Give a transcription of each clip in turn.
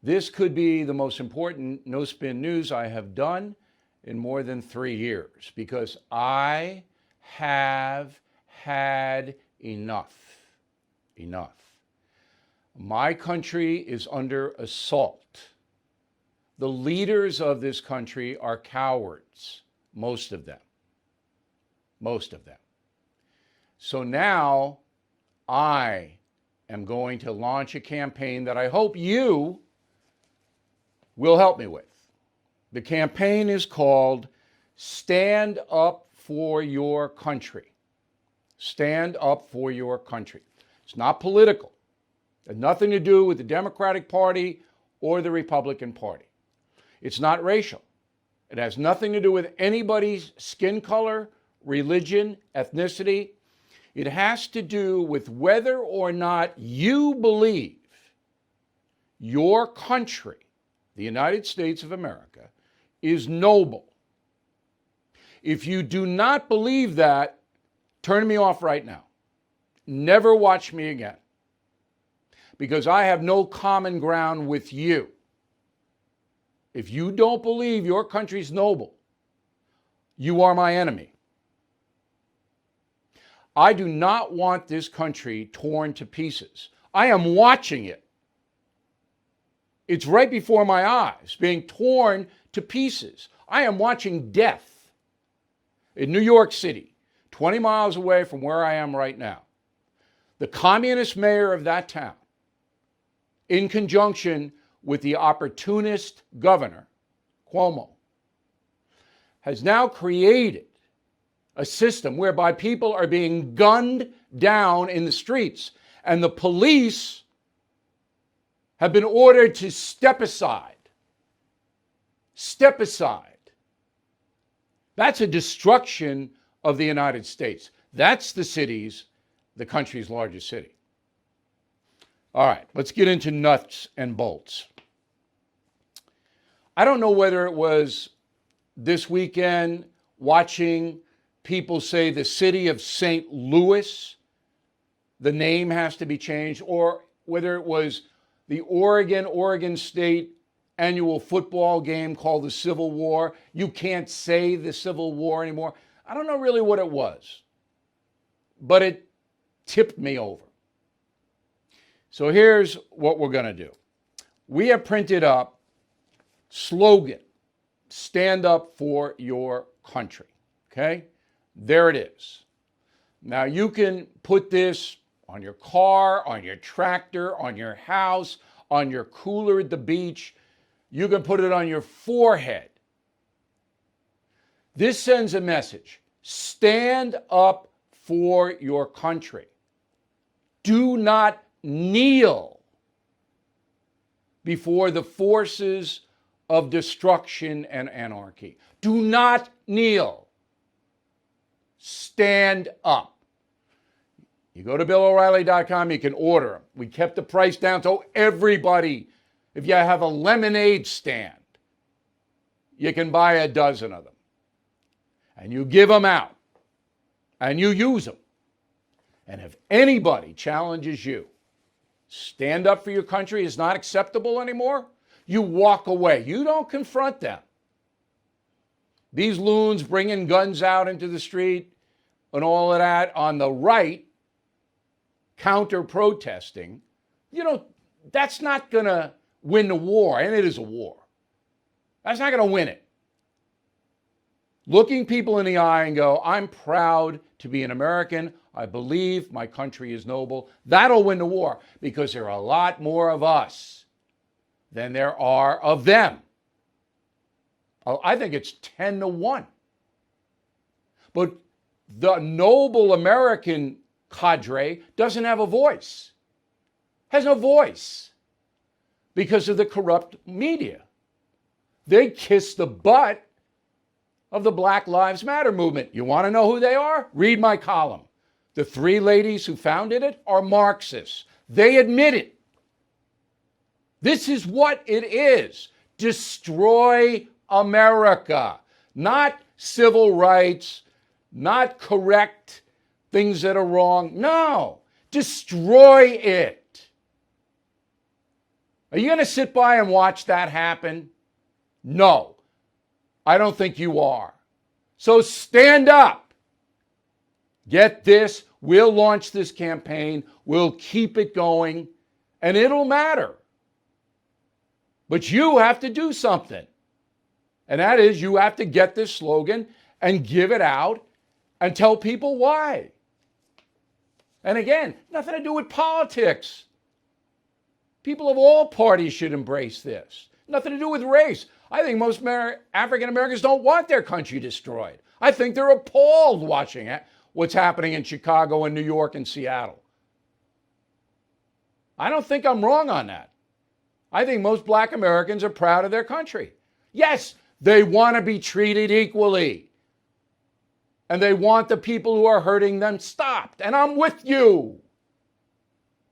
This could be the most important no spin news I have done in more than 3 years because I have had enough. Enough. My country is under assault. The leaders of this country are cowards, most of them. Most of them. So now I am going to launch a campaign that I hope you will help me with. The campaign is called Stand Up for Your Country. Stand Up for Your Country. It's not political. It has nothing to do with the Democratic Party or the Republican Party. It's not racial. It has nothing to do with anybody's skin color, religion, ethnicity. It has to do with whether or not you believe your country, the United States of America, is noble. If you do not believe that, turn me off right now. Never watch me again. Because I have no common ground with you. If you don't believe your country's noble, you are my enemy. I do not want this country torn to pieces. I am watching it. It's right before my eyes, being torn to pieces. I am watching death in New York City, 20 miles away from where I am right now. The communist mayor of that town, in conjunction with the opportunist governor, Cuomo, has now created a system whereby people are being gunned down in the streets, and the police have been ordered to step aside. Step aside. That's a destruction of the United States. That's the country's largest city. All right, let's get into nuts and bolts. I don't know whether it was this weekend watching people say the city of St. Louis, the name has to be changed, or whether it was the Oregon State annual football game called the Civil War. You can't say the Civil War anymore. I don't know really what it was, but it tipped me over. So here's what we're going to do. We have printed up slogan, stand up for your country. Okay? There it is. Now you can put this on your car, on your tractor, on your house, on your cooler at the beach. You can put it on your forehead. This sends a message. Stand up for your country. Do not kneel before the forces of destruction and anarchy. Do not kneel. Stand up. You go to BillO'Reilly.com, you can order them. We kept the price down so everybody, if you have a lemonade stand, you can buy a dozen of them. And you give them out. And you use them. And if anybody challenges you, stand up for your country is not acceptable anymore, you walk away. You don't confront them. These loons bringing guns out into the street and all of that on the right, counter-protesting, that's not going to win the war, and it is a war. That's not going to win it. Looking people in the eye and go, I'm proud to be an American. I believe my country is noble. That'll win the war because there are a lot more of us than there are of them. I think it's 10-1. But the noble American cadre doesn't have a voice, has no voice because of the corrupt media. They kiss the butt of the Black Lives Matter movement. You want to know who they are? Read my column. The 3 ladies who founded it are Marxists. They admit it. This is what it is. Destroy America. Not civil rights, not correct things that are wrong. No, destroy it. Are you going to sit by and watch that happen? No, I don't think you are. So stand up. Get this. We'll launch this campaign. We'll keep it going, and it'll matter. But you have to do something. And that is, you have to get this slogan and give it out and tell people why. And again, nothing to do with politics. People of all parties should embrace this. Nothing to do with race. I think most African Americans don't want their country destroyed. I think they're appalled watching what's happening in Chicago and New York and Seattle. I don't think I'm wrong on that. I think most black Americans are proud of their country. Yes, they want to be treated equally. And they want the people who are hurting them stopped. And I'm with you.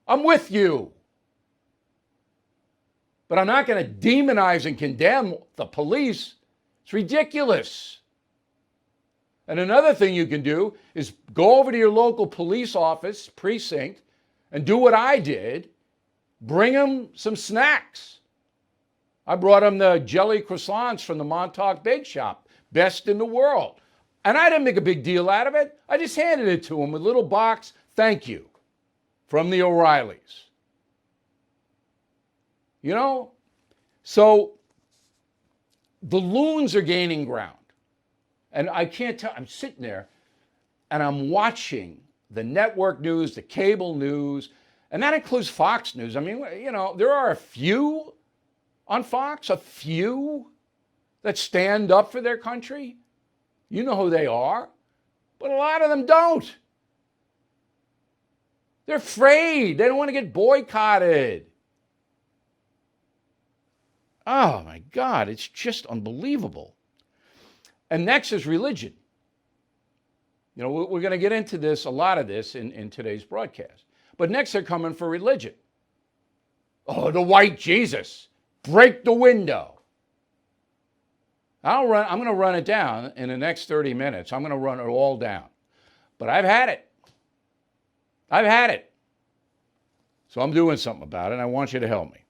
I'm with you. But I'm not going to demonize and condemn the police. It's ridiculous. And another thing you can do is go over to your local police office, precinct, and do what I did. Bring them some snacks. I brought them the jelly croissants from the Montauk Bake Shop, best in the world. And I didn't make a big deal out of it. I just handed it to them with a little box, thank you, from the O'Reillys. You know, so the loons are gaining ground. And I can't tell, I'm sitting there and I'm watching the network news, the cable news, and that includes Fox News. I mean, you know, there are a few on Fox, a few that stand up for their country. You know who they are, but a lot of them don't. They're afraid. They don't want to get boycotted. Oh my God, it's just unbelievable. And next is religion. You know, we're going to get into this, a lot of this in today's broadcast. But next they're coming for religion. Oh, the white Jesus. Break the window. I'm going to run it down in the next 30 minutes. I'm going to run it all down. But I've had it. I've had it. So I'm doing something about it, and I want you to help me.